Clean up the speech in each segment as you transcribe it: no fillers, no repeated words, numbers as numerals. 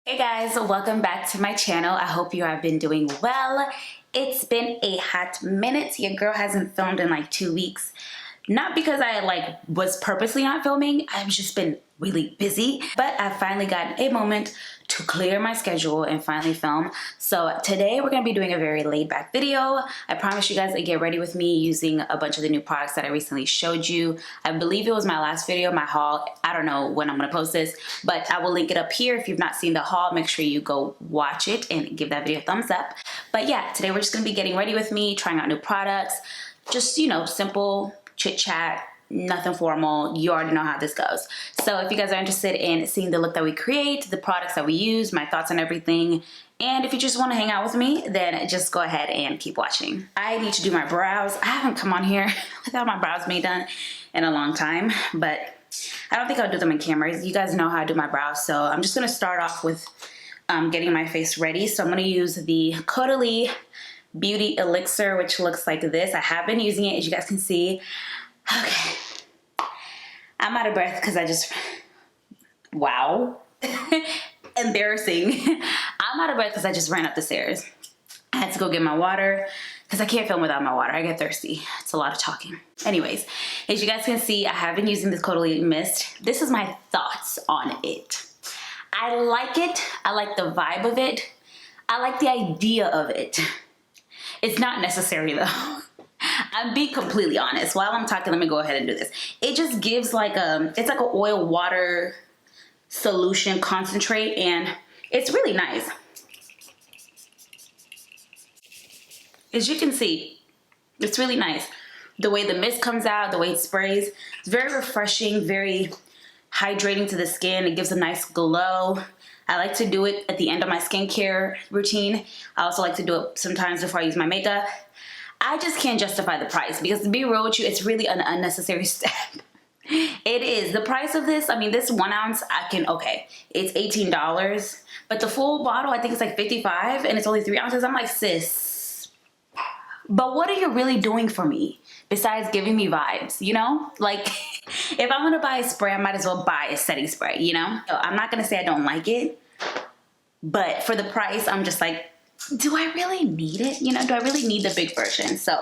Hey guys, welcome back to my channel. I hope you have been doing well. It's been a hot minute. Your girl hasn't filmed in like 2 weeks. Not because I was purposely not filming. I've just been really busy, but I finally got a moment to clear my schedule and finally film. So today we're gonna be doing a very laid back video. I promise you guys to get ready with me using a bunch of the new products that I recently showed you. I believe it was my last video, my haul. I don't know when I'm gonna post this, but I will link it up here. If you've not seen the haul, make sure you go watch it and give that video a thumbs up. But yeah, today we're just gonna be getting ready with me, trying out new products, just, you know, simple chit chat, nothing formal. You already know how this goes. So if you guys are interested in seeing the look that we create, the products that we use, my thoughts on everything, and if you just want to hang out with me, then just go ahead and keep watching. I need to do my brows. I haven't come on here without my brows being done in a long time, but I don't think I'll do them in cameras. You guys know how I do my brows, so I'm just gonna start off with getting my face ready. So I'm gonna use the Caudalie Beauty Elixir, which looks like this. I have been using it, as you guys can see. Okay, I'm out of breath because I just, wow, embarrassing. I'm out of breath because I just ran up the stairs. I had to go get my water because I can't film without my water. I get thirsty. It's a lot of talking. Anyways, as you guys can see, I have been using this Caudalie mist. This is my thoughts on it. I like it. I like the vibe of it. I like the idea of it. It's not necessary though. I'm being completely honest. While I'm talking, let me go ahead and do this. It just gives like it's like an oil water solution concentrate, and it's really nice. As you can see, it's really nice. The way the mist comes out, the way it sprays, it's very refreshing, very hydrating to the skin. It gives a nice glow. I like to do it at the end of my skincare routine. I also like to do it sometimes before I use my makeup. I just can't justify the price because, to be real with you, it's really an unnecessary step. It is. The price of this, I mean, this 1 ounce, okay, it's $18, but the full bottle, I think it's like $55 and it's only 3 ounces. I'm like, sis, but what are you really doing for me besides giving me vibes, you know? Like, if I'm gonna buy a spray, I might as well buy a setting spray, you know? So I'm not gonna say I don't like it, but for the price, I'm just like, do I really need it? You know, do I really need the big version? So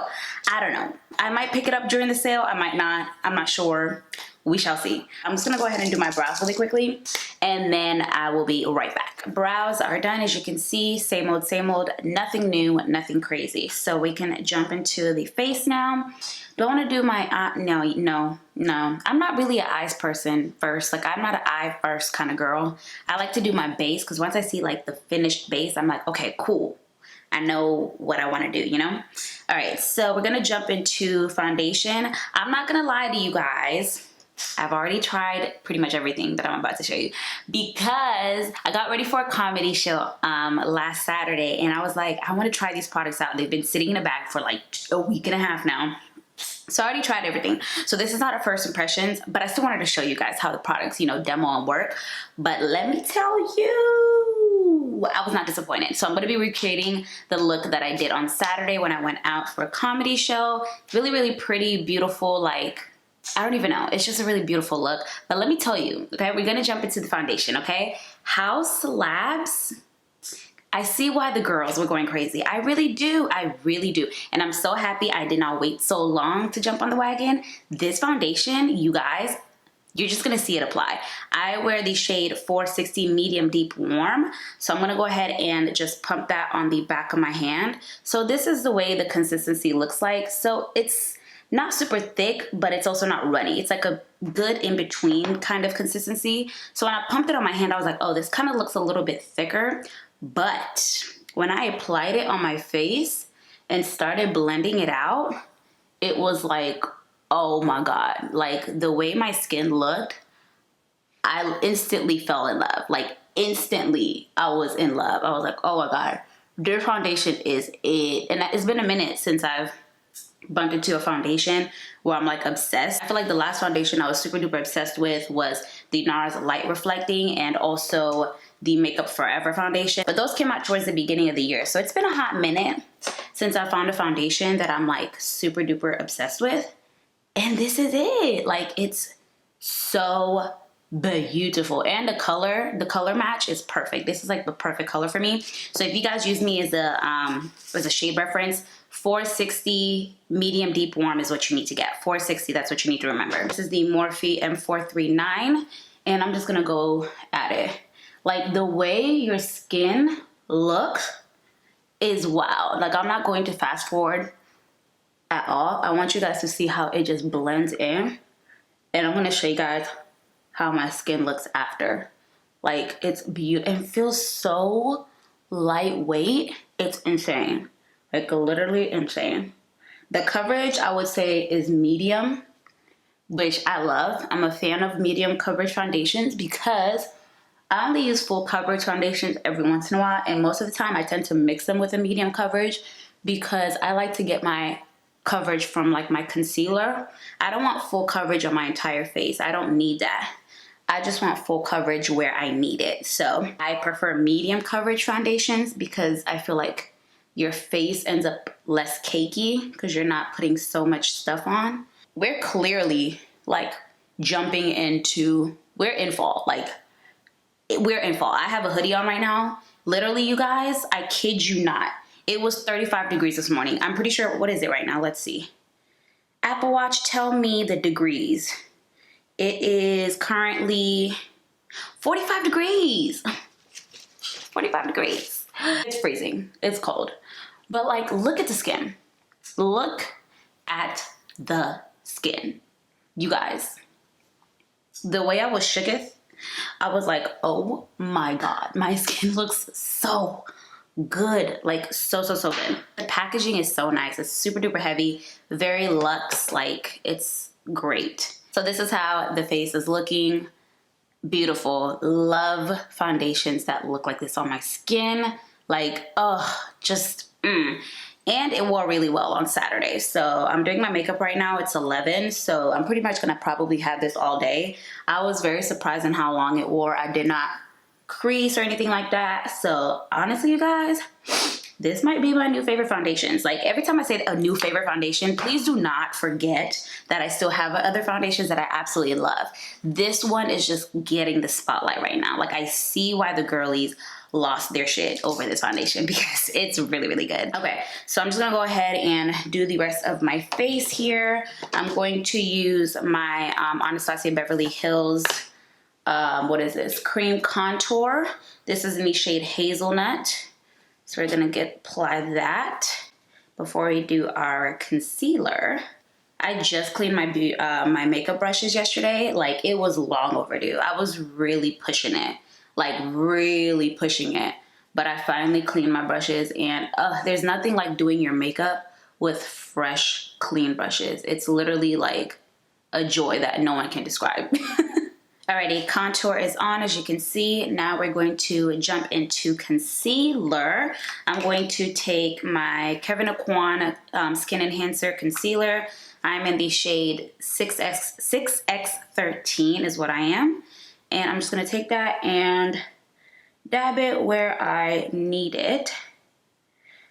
I don't know. I might pick it up during the sale. I might not. I'm not sure. We shall see. I'm just gonna go ahead and do my brows really quickly, and then I will be right back. Brows are done. As you can see, same old, nothing new, nothing crazy. So we can jump into the face now. Do I want to do my no. I'm not really an eyes person first. Like, I'm not an eye first kind of girl. I like to do my base because once I see like the finished base, I'm like, okay, cool. I know what I want to do, you know? All right, so we're going to jump into foundation. I'm not going to lie to you guys. I've already tried pretty much everything that I'm about to show you because I got ready for a comedy show last Saturday, and I was like, I want to try these products out. They've been sitting in a bag for like a week and a half now. So I already tried everything. So this is not a first impressions, but I still wanted to show you guys how the products, you know, demo and work. But let me tell you, I was not disappointed. So I'm going to be recreating the look that I did on Saturday when I went out for a comedy show. Really, really pretty, beautiful, like, I don't even know. It's just a really beautiful look. But let me tell you, okay, we're going to jump into the foundation, okay? House Labs. I see why the girls were going crazy. I really do. I really do. And I'm so happy I did not wait so long to jump on the wagon. This foundation, you guys, you're just going to see it apply. I wear the shade 460 Medium Deep Warm. So I'm going to go ahead and just pump that on the back of my hand. So this is the way the consistency looks like. So it's not super thick, but it's also not runny. It's like a good in-between kind of consistency. So when I pumped it on my hand, I was like, oh, this kind of looks a little bit thicker. But when I applied it on my face and started blending it out, it was like, oh my God. Like, the way my skin looked, I instantly fell in love. Like, instantly, I was in love. I was like, oh my God, this foundation is it. And it's been a minute since I've bumped into a foundation where I'm like obsessed. I feel like the last foundation I was super duper obsessed with was the NARS Light Reflecting and also the Makeup Forever foundation. But those came out towards the beginning of the year. So it's been a hot minute since I found a foundation that I'm like super duper obsessed with. And this is it. Like, it's so beautiful. And the color match is perfect. This is like the perfect color for me. So if you guys use me as a shade reference, 460 medium deep warm is what you need to get. 460, that's what you need to remember. This is the Morphe M439, and I'm just gonna go at it. Like, the way your skin looks is wild. Like, I'm not going to fast forward at all. I want you guys to see how it just blends in, and I'm gonna show you guys how my skin looks after. Like, it's beautiful and feels so lightweight. It's insane. Like, literally insane. The coverage, I would say, is medium, which I love. I'm a fan of medium coverage foundations because I only use full coverage foundations every once in a while, and most of the time I tend to mix them with a medium coverage because I like to get my coverage from like my concealer. I don't want full coverage on my entire face. I don't need that. I just want full coverage where I need it. So I prefer medium coverage foundations because I feel like your face ends up less cakey because you're not putting so much stuff on. We're clearly like jumping into, we're in fall. Like, we're in fall. I have a hoodie on right now. Literally, you guys, I kid you not. It was 35 degrees this morning. I'm pretty sure, what is it right now? Let's see. Apple Watch, tell me the degrees. It is currently 45 degrees. 45 degrees. It's freezing. It's cold. But like, look at the skin. Look at the skin. You guys, the way I was shooketh, I was like, oh my God, my skin looks so good. Like, so good. The packaging is so nice. It's super duper heavy, very luxe. Like, it's great. So this is how the face is looking. Beautiful. Love foundations that look like this on my skin. Like, oh, just And it wore really well on Saturday. So I'm doing my makeup right now. It's 11, so I'm pretty much gonna probably have this all day. I was very surprised in how long it wore. I did not crease or anything like that. So honestly, you guys, this might be my new favorite foundations. Like, every time I say a new favorite foundation, please do not forget that I still have other foundations that I absolutely love. This one is just getting the spotlight right now. Like, I see why the girlies lost their shit over this foundation because it's really good. Okay, so I'm just gonna go ahead and do the rest of my face here. I'm going to use my Anastasia Beverly Hills what is this, cream contour. This is in the shade Hazelnut. So we're gonna apply that before we do our concealer. I just cleaned my my makeup brushes yesterday. Like, it was long overdue. I was really pushing it, like really pushing it. But I finally cleaned my brushes, and there's nothing like doing your makeup with fresh, clean brushes. It's literally like a joy that no one can describe. Alrighty, contour is on, as you can see. Now we're going to jump into concealer. I'm going to take my Kevyn Aucoin Skin Enhancer Concealer. I'm in the shade 6X13 is what I am. And I'm just gonna take that and dab it where I need it.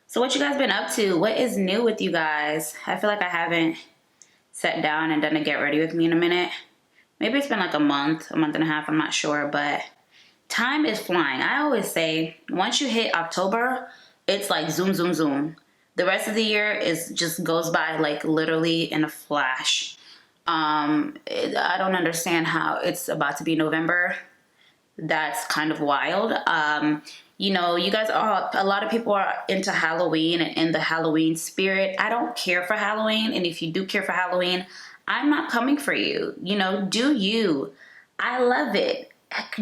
So what you guys been up to? What is new with you guys? I feel like I haven't sat down and done a get ready with me in a minute. Maybe it's been like a month and a half, I'm not sure, but time is flying. I always say, once you hit October, it's like zoom, zoom, zoom. The rest of the year just goes by like literally in a flash. I don't understand how it's about to be November. That's kind of wild. You know, you guys are, a lot of people are into Halloween and in the Halloween spirit. I don't care for Halloween, and if you do care for Halloween, I'm not coming for you. You know, do you. I love it.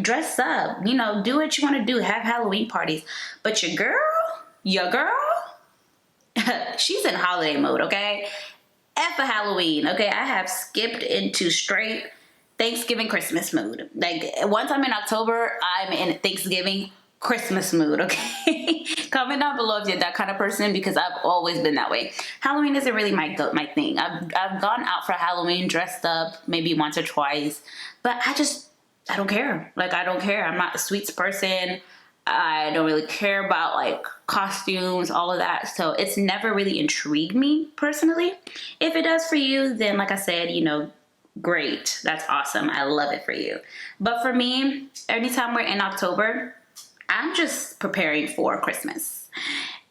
Dress up. You know, do what you want to do. Have Halloween parties. But your girl, she's in holiday mode, okay? F a Halloween, okay? I have skipped into straight Thanksgiving, Christmas mood. Like, once I'm in October, I'm in Thanksgiving, Christmas mood, okay? Comment down below if you're that kind of person, because I've always been that way. Halloween isn't really my thing. I've gone out for Halloween dressed up maybe once or twice, but I don't care. Like, I don't care. I'm not a sweets person. I don't really care about like costumes, all of that. So it's never really intrigued me personally. If it does for you, then like I said, you know, Great. That's awesome. I love it for you. But for me, anytime we're in October, I'm just preparing for Christmas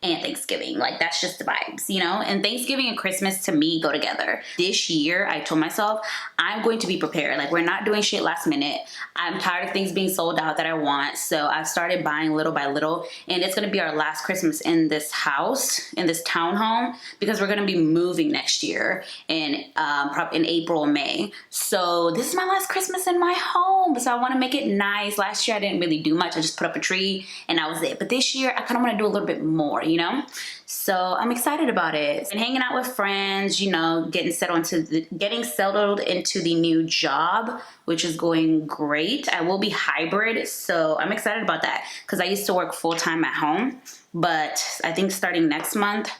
and Thanksgiving. Like, that's just the vibes, you know? And Thanksgiving and Christmas to me go together. This year, I told myself, I'm going to be prepared. Like, we're not doing shit last minute. I'm tired of things being sold out that I want. So I've started buying little by little. And it's going to be our last Christmas in this house, in this townhome, because we're going to be moving next year in April or May. So this is my last Christmas in my home. So I want to make it nice. Last year, I didn't really do much. I just put up a tree and that was it. But this year, I kind of want to do a little bit more, you know? So I'm excited about it. And hanging out with friends, you know, getting settled into the new job, which is going great. I will be hybrid, so I'm excited about that because I used to work full-time at home, but I think starting next month,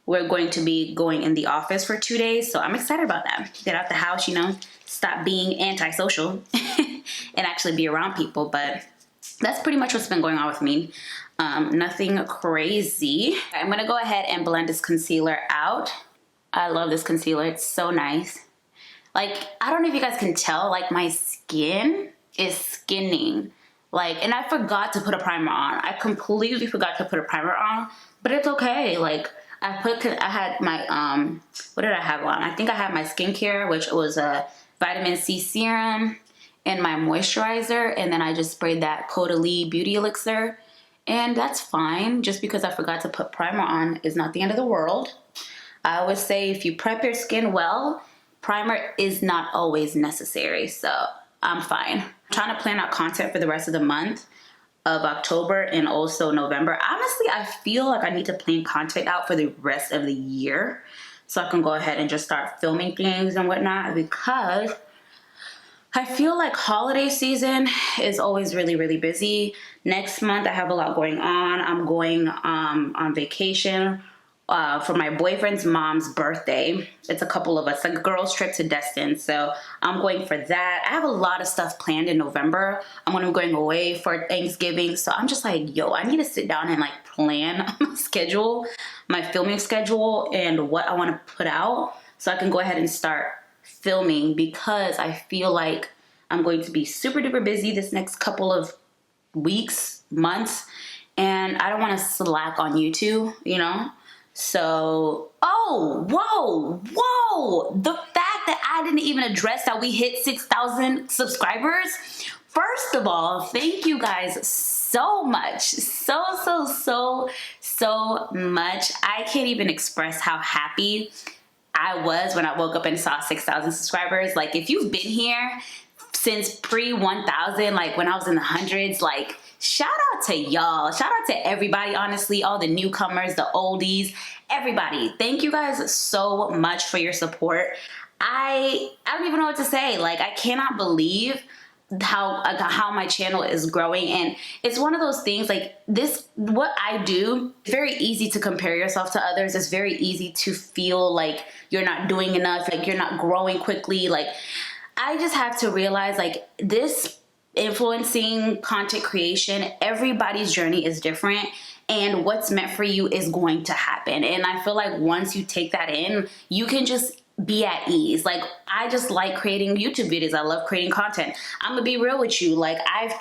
we're going to be going in the office for 2 days. So I'm excited about that. Get out the house, you know, stop being antisocial and actually be around people. But that's pretty much what's been going on with me. Nothing crazy. I'm gonna go ahead and blend this concealer out. I love this concealer, it's so nice. Like, I don't know if you guys can tell, like my skin is skinning. Like, and I forgot to put a primer on. I completely forgot to put a primer on, but it's okay. Like, I had my, what did I have on? I think I had my skincare, which was a vitamin C serum and my moisturizer. And then I just sprayed that Caudalie Beauty Elixir. And that's fine. Just because I forgot to put primer on is not the end of the world. I always say if you prep your skin well, primer is not always necessary. So I'm fine. I'm trying to plan out content for the rest of the month of October and also November. Honestly, I feel like I need to plan content out for the rest of the year so I can go ahead and just start filming things and whatnot, because I feel like holiday season is always really, really busy. Next month, I have a lot going on. I'm going on vacation for my boyfriend's mom's birthday. It's a couple of us, like a girls trip to Destin. So I'm going for that. I have a lot of stuff planned in November. I'm going to be going away for Thanksgiving. So I'm just like, yo, I need to sit down and like plan my schedule, my filming schedule, and what I want to put out so I can go ahead and start filming, because I feel like I'm going to be super duper busy this next couple of weeks, months, and I don't want to slack on YouTube, you know? So, oh, whoa, the fact that I didn't even address that we hit 6,000 subscribers. First of all, thank you guys so much. So much. I can't even express how happy I was when I woke up and saw 6,000 subscribers. Like, if you've been here since pre-1,000, like when I was in the hundreds, like, shout out to y'all. Shout out to everybody, honestly, all the newcomers, the oldies, everybody. Thank you guys so much for your support. I don't even know what to say. Like, I cannot believe how my channel is growing. And it's one of those things, like, what I do, it's very easy to compare yourself to others. It's very easy to feel like you're not doing enough, like you're not growing quickly. Like, I just have to realize, like, this influencing content creation, everybody's journey is different, and what's meant for you is going to happen. And I feel like once you take that in, you can just be at ease. Like, I just like creating YouTube videos. I love creating content. I'm gonna be real with you. Like, I've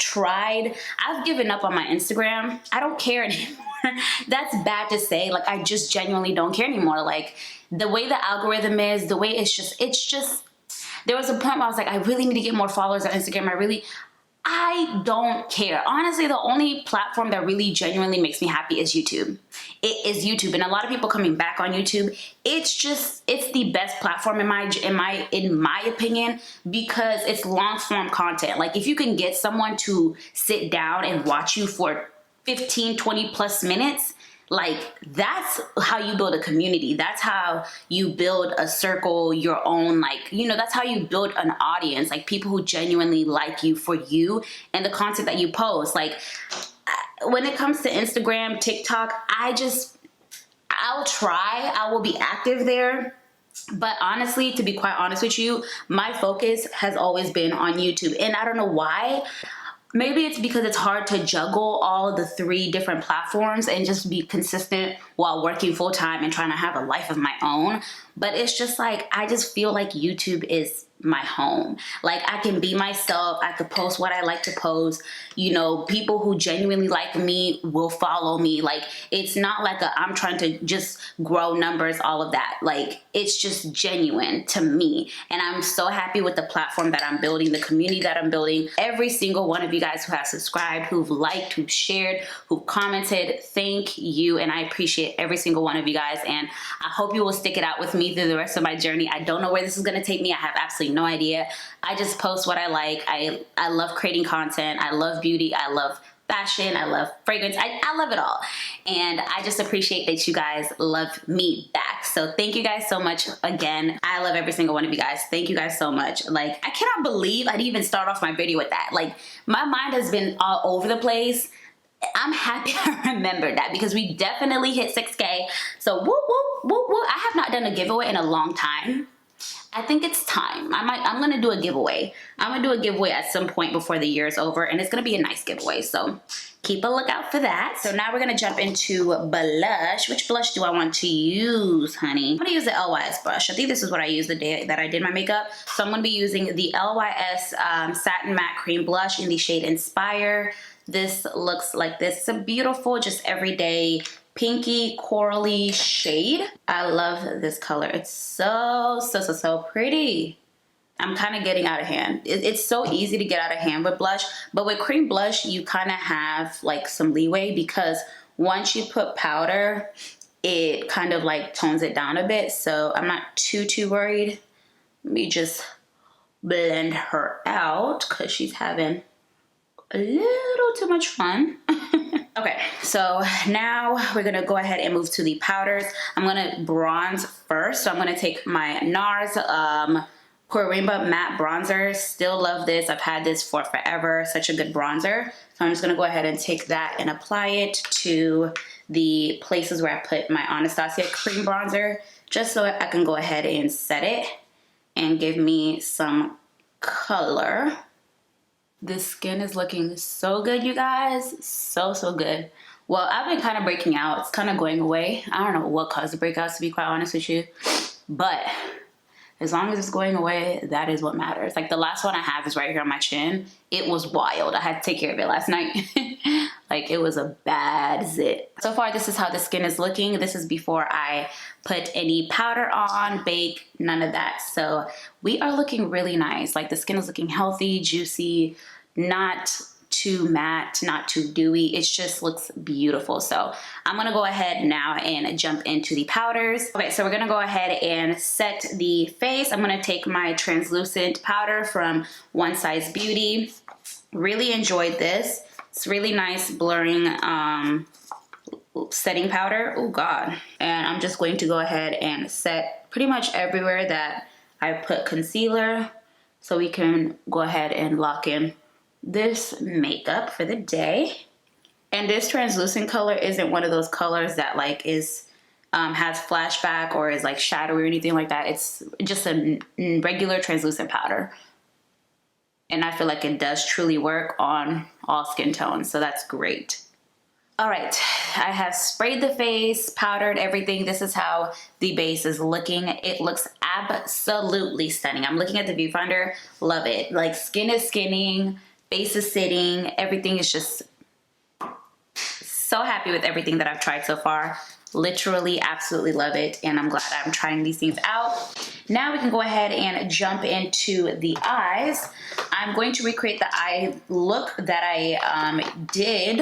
given up on my Instagram. I don't care anymore. That's bad to say. Like, I just genuinely don't care anymore. Like, the way the algorithm is, the way it's just, there was a point where I was like, I really need to get more followers on Instagram. I don't care. Honestly, the only platform that really genuinely makes me happy is YouTube. It is YouTube. And a lot of people coming back on YouTube, it's the best platform in my opinion, because it's long form content. Like, if you can get someone to sit down and watch you for 15, 20 plus minutes, like, that's how you build a community. That's how you build a circle, your own, like, you know, that's how you build an audience, like people who genuinely like you for you and the content that you post. Like, when it comes to Instagram, TikTok, I'll try, I will be active there. But honestly, to be quite honest with you, my focus has always been on YouTube. And I don't know why. Maybe it's because it's hard to juggle all the 3 different platforms and just be consistent while working full time and trying to have a life of my own. But it's just like, I just feel like YouTube is my home. Like, I can be myself. I could post what I like to post. You know, people who genuinely like me will follow me. Like, it's not like I'm trying to just grow numbers, all of that. Like, it's just genuine to me. And I'm so happy with the platform that I'm building, the community that I'm building. Every single one of you guys who have subscribed, who've liked, who've shared, who've commented, thank you. And I appreciate every single one of you guys. And I hope you will stick it out with me through the rest of my journey. I don't know where this is going to take me. I have absolutely no idea. I just post what I like. I love creating content. I love beauty. I love fashion. I love fragrance. I love it all. And I just appreciate that you guys love me back. So thank you guys so much again. I love every single one of you guys. Thank you guys so much. Like, I cannot believe I didn't even start off my video with that. Like, my mind has been all over the place. I'm happy I remembered that because we definitely hit 6K. So whoop, whoop, whoop, whoop. I have not done a giveaway in a long time. I think it's time. I'm gonna do a giveaway. I'm gonna do a giveaway at some point before the year is over, and it's gonna be a nice giveaway. So keep a lookout for that. So now we're gonna jump into blush. Which blush do I want to use, honey? I'm gonna use the LYS brush. I think this is what I used the day that I did my makeup. So I'm gonna be using the LYS Satin Matte Cream Blush in the shade Inspire. This looks like this. It's a beautiful, just everyday pinky corally shade. I love this color. It's so pretty. I'm kind of getting out of hand. It's so easy to get out of hand with blush, but with cream blush, you kind of have like some leeway because once you put powder, it kind of like tones it down a bit. So I'm not too worried. Let me just blend her out because she's having a little too much fun. Okay, so now we're gonna go ahead and move to the powders. I'm gonna bronze first. So I'm gonna take my NARS Rainbow Matte Bronzer. Still love this. I've had this for forever. Such a good bronzer. So I'm just gonna go ahead and take that and apply it to the places where I put my Anastasia cream bronzer, just so I can go ahead and set it and give me some color. This skin is looking so good, you guys. So good. Well, I've been kind of breaking out. It's kind of going away. I don't know what caused the breakouts, to be quite honest with you. But as long as it's going away, that is what matters. Like, the last one I have is right here on my chin. It was wild. I had to take care of it last night. Like, it was a bad zit. So far, this is how the skin is looking. This is before I put any powder on, bake, none of that. So we are looking really nice. Like, the skin is looking healthy, juicy, not too matte, not too dewy. It just looks beautiful. So I'm gonna go ahead now and jump into the powders. Okay, so we're gonna go ahead and set the face. I'm gonna take my translucent powder from One Size Beauty. Really enjoyed this. It's really nice blurring setting powder. Oh God. And I'm just going to go ahead and set pretty much everywhere that I put concealer so we can go ahead and lock in this makeup for the day. And this translucent color isn't one of those colors that like is has flashback or is like shadowy or anything like that. It's just a regular translucent powder. And I feel like it does truly work on all skin tones, so that's great. All right, I have sprayed the face, powdered everything. This is how the base is looking. It looks absolutely stunning. I'm looking at the viewfinder, love it. Like, skin is skinning, face is sitting, everything is just so happy with everything that I've tried so far. Literally absolutely love it, and I'm glad I'm trying these things out. Now we can go ahead and jump into the eyes. I'm going to recreate the eye look that I did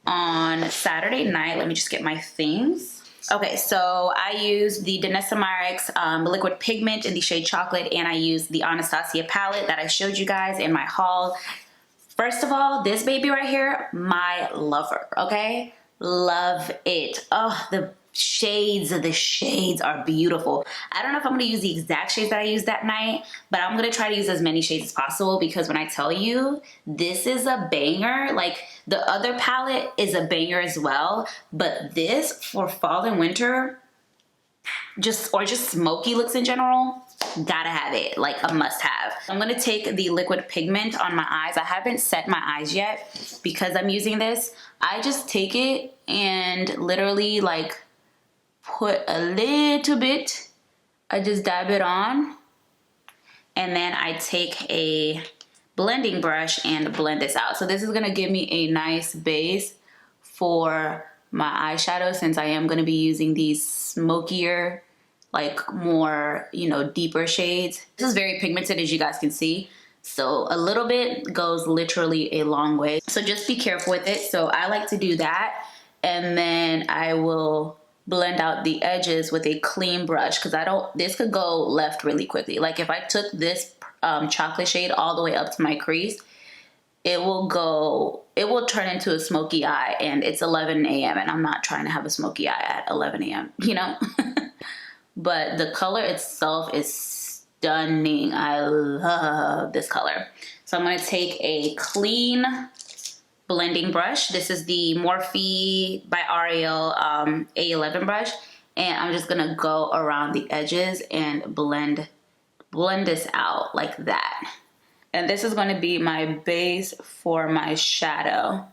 on Saturday night. Let me just get my things. Okay, so I used the Danessa Myricks liquid pigment in the shade Chocolate, and I used the Anastasia palette that I showed you guys in my haul. First of all, this baby right here, my lover, okay? Love it. Oh, the shades are beautiful. I don't know if I'm gonna use the exact shades that I used that night, but I'm gonna try to use as many shades as possible, because when I tell you this is a banger, like the other palette is a banger as well, but this for fall and winter, just smoky looks in general, gotta have it, like a must have. I'm gonna take the liquid pigment on my eyes. I haven't set my eyes yet because I'm using this. I just take it and literally like put a little bit, I just dab it on, And then I take a blending brush and blend this out. So this is gonna give me a nice base for my eyeshadow, since I am gonna be using these smokier, like more, you know, deeper shades. This is very pigmented, as you guys can see. So a little bit goes literally a long way. So just be careful with it. So I like to do that. And then I will blend out the edges with a clean brush, because this could go left really quickly. Like if I took this chocolate shade all the way up to my crease, it will turn into a smoky eye, and it's 11 a.m. and I'm not trying to have a smoky eye at 11 a.m., you know? But the color itself is stunning. I love this color. So I'm gonna take a clean blending brush. This is the Morphe by Ariel A11 brush, and I'm just gonna go around the edges and blend this out like that. And this is gonna be my base for my shadow.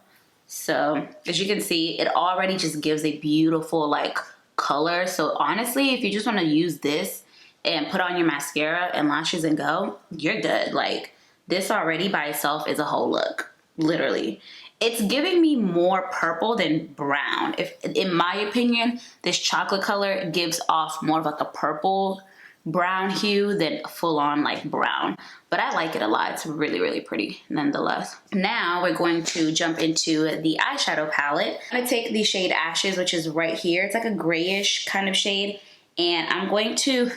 So as you can see, it already just gives a beautiful like color. So honestly, if you just wanna use this and put on your mascara and lashes and go, you're good. Like this already by itself is a whole look, literally. It's giving me more purple than brown. In my opinion, this chocolate color gives off more of like a purple brown hue than full on like brown. But I like it a lot. It's really, really pretty nonetheless. Now we're going to jump into the eyeshadow palette. I'm gonna take the shade Ashes, which is right here. It's like a grayish kind of shade. And I'm going to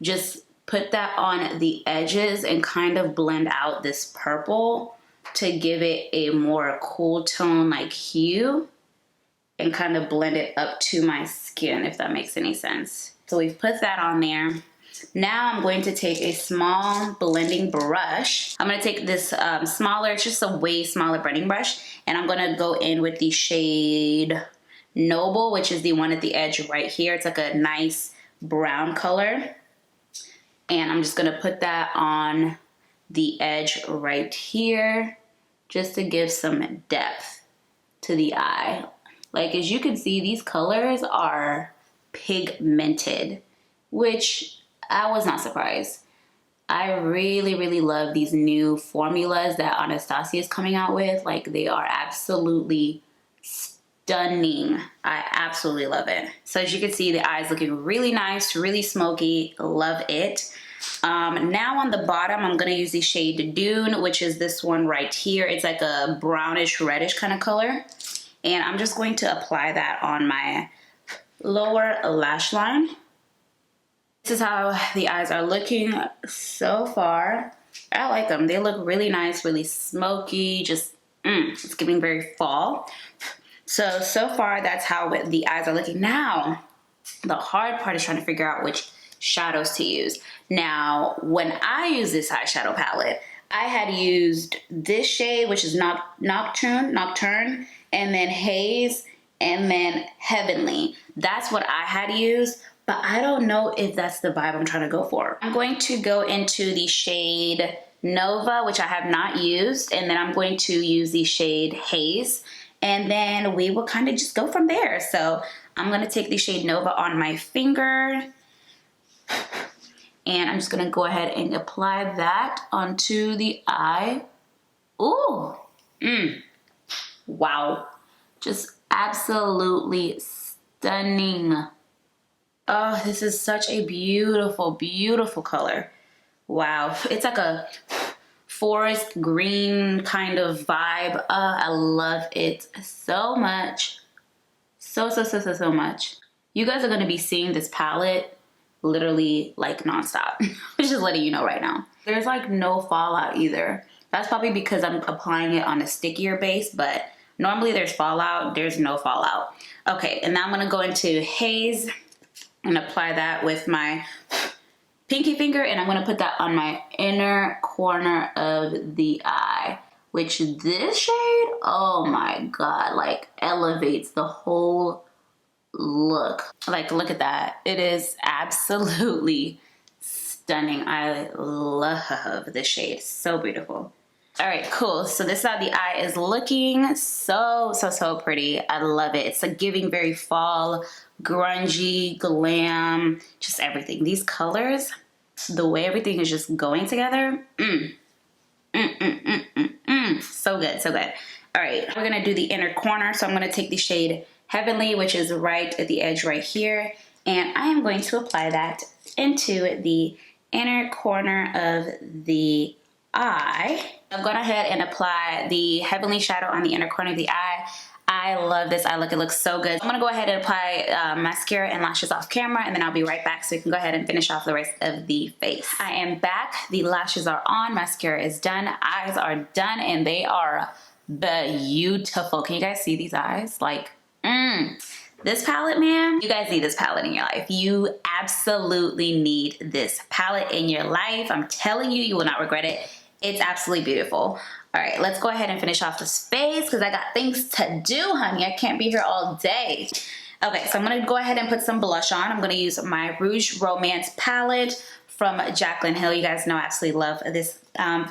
just put that on the edges and kind of blend out this purple to give it a more cool tone like hue, and kind of blend it up to my skin, if that makes any sense. So we've put that on there. Now I'm going to take a small blending brush. I'm gonna take this smaller, it's just a way smaller blending brush, and I'm gonna go in with the shade Noble, which is the one at the edge right here. It's like a nice brown color. And I'm just gonna put that on the edge right here, just to give some depth to the eye. Like as you can see, these colors are pigmented, which I was not surprised. I really, really love these new formulas that Anastasia is coming out with. Like they are absolutely stunning. I absolutely love it. So as you can see, the eye's looking really nice, really smoky. Love it. Now on the bottom, I'm gonna use the shade Dune, which is this one right here. It's like a brownish reddish kind of color. And I'm just going to apply that on my lower lash line. This is how the eyes are looking so far. I like them. They look really nice, really smoky, just, it's giving very fall. So far that's how the eyes are looking. Now, the hard part is trying to figure out which shadows to use. Now, when I use this eyeshadow palette, I had used this shade, which is Nocturne, and then Haze, and then Heavenly. That's what I had used, but I don't know if that's the vibe I'm trying to go for. I'm going to go into the shade Nova, which I have not used, and then I'm going to use the shade Haze, and then we will kind of just go from there. So I'm gonna take the shade Nova on my finger, and I'm just gonna go ahead and apply that onto the eye. Ooh, wow, just absolutely stunning. Oh, this is such a beautiful, beautiful color. Wow, it's like a forest green kind of vibe. I love it so much. So much. You guys are gonna be seeing this palette literally like nonstop. I'm just letting you know right now. There's like no fallout either. That's probably because I'm applying it on a stickier base, but normally there's fallout, there's no fallout. Okay, and now I'm gonna go into Haze and apply that with my pinky finger, and I'm gonna put that on my inner corner of the eye, which this shade, oh my God, like elevates the whole look. Like, look at that. It is absolutely stunning. I love this shade. So beautiful. All right, cool. So this is how the eye is looking. So pretty. I love it. It's like giving very fall, grungy, glam, just everything. These colors, The way everything is just going together. So good, so good. All right, we're gonna do the inner corner. So I'm gonna take the shade Heavenly, which is right at the edge right here. And I am going to apply that into the inner corner of the eye. I've gone ahead and apply the Heavenly shadow on the inner corner of the eye. I love this eye look. It looks so good. I'm gonna go ahead and apply mascara and lashes off camera, and then I'll be right back so we can go ahead and finish off the rest of the face. I am back. The lashes are on, mascara is done, eyes are done, and they are beautiful. Can you guys see these eyes? Like, this palette, man, you guys need this palette in your life. You absolutely need this palette in your life. I'm telling you, you will not regret it. It's absolutely beautiful. All right, let's go ahead and finish off this face because I got things to do, honey. I can't be here all day. Okay, so I'm gonna go ahead and put some blush on. I'm gonna use my Rouge Romance palette from Jaclyn Hill. You guys know I absolutely love this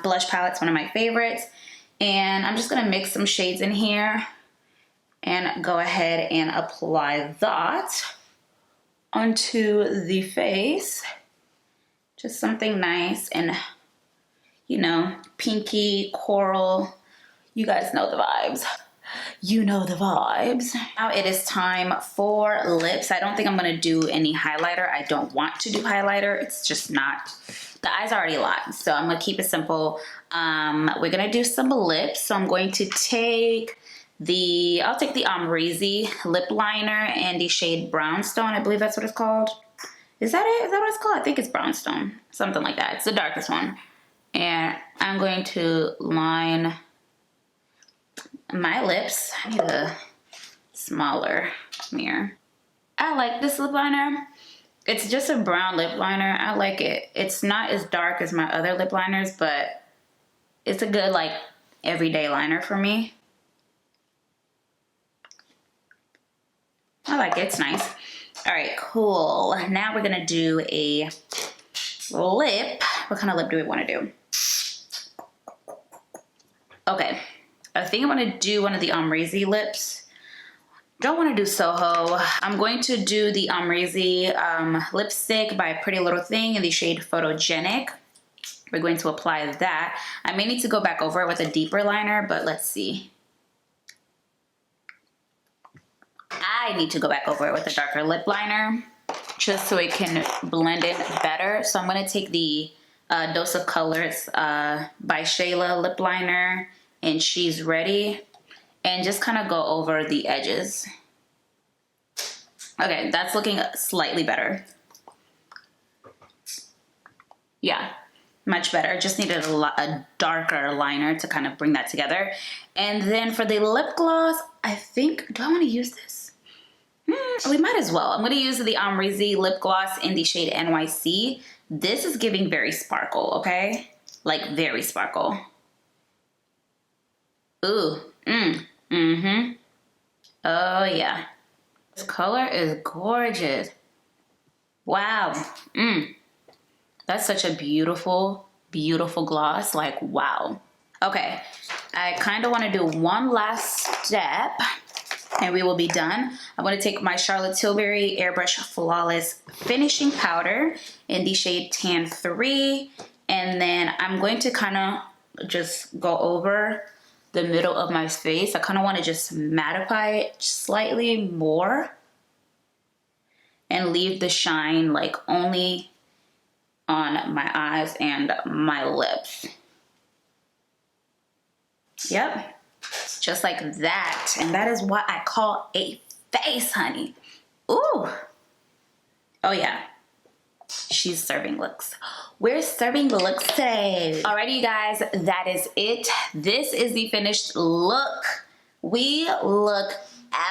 blush palette. It's one of my favorites. And I'm just gonna mix some shades in here and go ahead and apply that onto the face. Just something nice and, you know, pinky, coral. You guys know the vibes. You know the vibes. Now it is time for lips. I don't think I'm gonna do any highlighter. I don't want to do highlighter. It's just not, the eyes are already a lot. So I'm gonna keep it simple. We're gonna do some lips. So I'm going to take I'll take the Amrezy lip liner and the shade Brownstone. I believe that's what it's called. Is that it? Is that what it's called? I think it's Brownstone. Something like that. It's the darkest one. And I'm going to line my lips. I need a smaller mirror. I like this lip liner. It's just a brown lip liner. I like it. It's not as dark as my other lip liners, but it's a good, like, everyday liner for me. I like it. It's nice. All right, cool. Now we're gonna do a lip. What kind of lip do we want to do? Okay, I think I want to do one of the Amrezy lips. Don't want to do Soho. I'm going to do the Amrezy lipstick by Pretty Little Thing in the shade Photogenic. We're going to apply that. I may need to go back over it with a deeper liner, but let's see. I need to go back over it with a darker lip liner just so it can blend in better. So I'm going to take the Dose of Colors by Shayla lip liner and She's Ready and just kind of go over the edges. Okay, that's looking slightly better. Yeah, much better. Just needed a darker liner to kind of bring that together. And then for the lip gloss, I think, do I want to use this? We might as well. I'm going to use the Amrezy lip gloss in the shade NYC. This is giving very sparkle, okay? Like very sparkle. Ooh, oh yeah. This color is gorgeous. Wow, that's such a beautiful, beautiful gloss, like wow. Okay, I kind of want to do one last step and we will be done. I'm going to take my Charlotte Tilbury Airbrush Flawless Finishing Powder in the shade Tan 3. And then I'm going to kind of just go over the middle of my face. I kind of want to just mattify it slightly more and leave the shine like only on my eyes and my lips. Yep. Just like that. And that is what I call a face, honey. Ooh. Oh, yeah. She's serving looks. We're serving looks today. Alrighty, you guys. That is it. This is the finished look. We look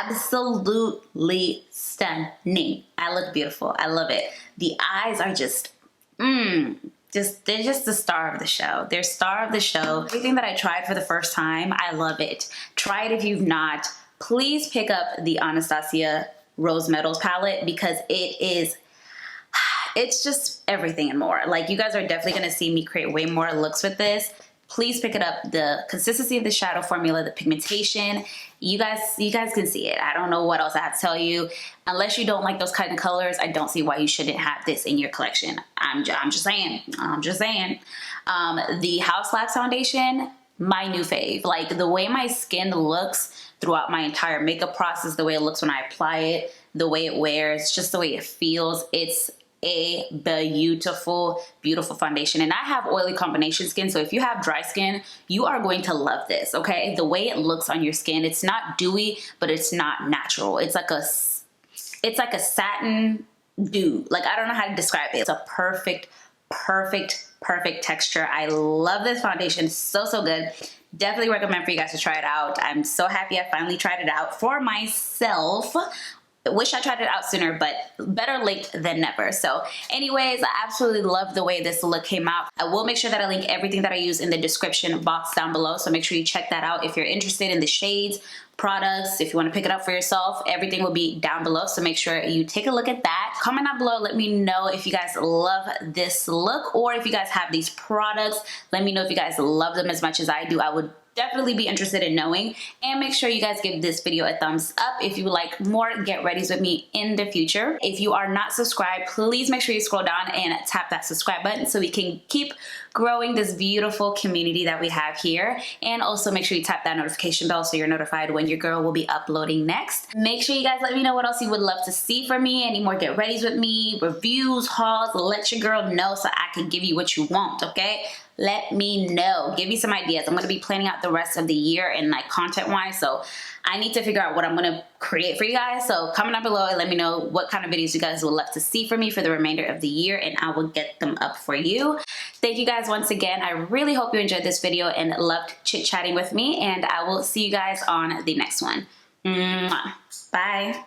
absolutely stunning. I look beautiful. I love it. The eyes are just, they're just the star of the show. They're star of the show. Everything that I tried for the first time, I love it. Try it if you've not. Please pick up the Anastasia Rose Metals palette because it's just everything and more. Like, you guys are definitely gonna see me create way more looks with this. please pick it up. The consistency of the shadow formula, the pigmentation, you guys can see it. I don't know what else I have to tell you. Unless you don't like those kind of colors, I don't see why you shouldn't have this in your collection. I'm just saying. The House Labs foundation, my new fave. Like the way my skin looks throughout my entire makeup process, the way it looks when I apply it, the way it wears, just the way it feels. It's a beautiful, beautiful foundation. And I have oily combination skin, so if you have dry skin, you are going to love this, okay? The way it looks on your skin, it's not dewy, but it's not natural. It's like a satin dew. Like, I don't know how to describe it. It's a perfect texture. I love this foundation. So good. Definitely recommend for you guys to try it out. I'm so happy I finally tried it out for myself. I wish I tried it out sooner, but better late than never. So anyways, I absolutely love the way this look came out. I will make sure that I link everything that I use in the description box down below. So make sure you check that out if you're interested in the shades, products, if you want to pick it up for yourself. Everything will be down below, so make sure you take a look at that. Comment down below, let me know if you guys love this look, or if you guys have these products. Let me know if you guys love them as much as I do. I would definitely be interested in knowing. And make sure you guys give this video a thumbs up if you would like more get readies with me in the future. If you are not subscribed, please make sure you scroll down and tap that subscribe button so we can keep growing this beautiful community that we have here. And also make sure you tap that notification bell so you're notified when your girl will be uploading next. Make sure you guys let me know what else you would love to see from me. Any more get readies with me, reviews, hauls. Let your girl know so I can give you what you want, okay? Let me know. Give me some ideas. I'm going to be planning out the rest of the year and like content wise, so I need to figure out what I'm going to create for you guys. So comment down below and let me know what kind of videos you guys would love to see from me for the remainder of the year, and I will get them up for you. Thank you guys once again. I really hope you enjoyed this video and loved chit-chatting with me, and I will see you guys on the next one. Mwah. Bye.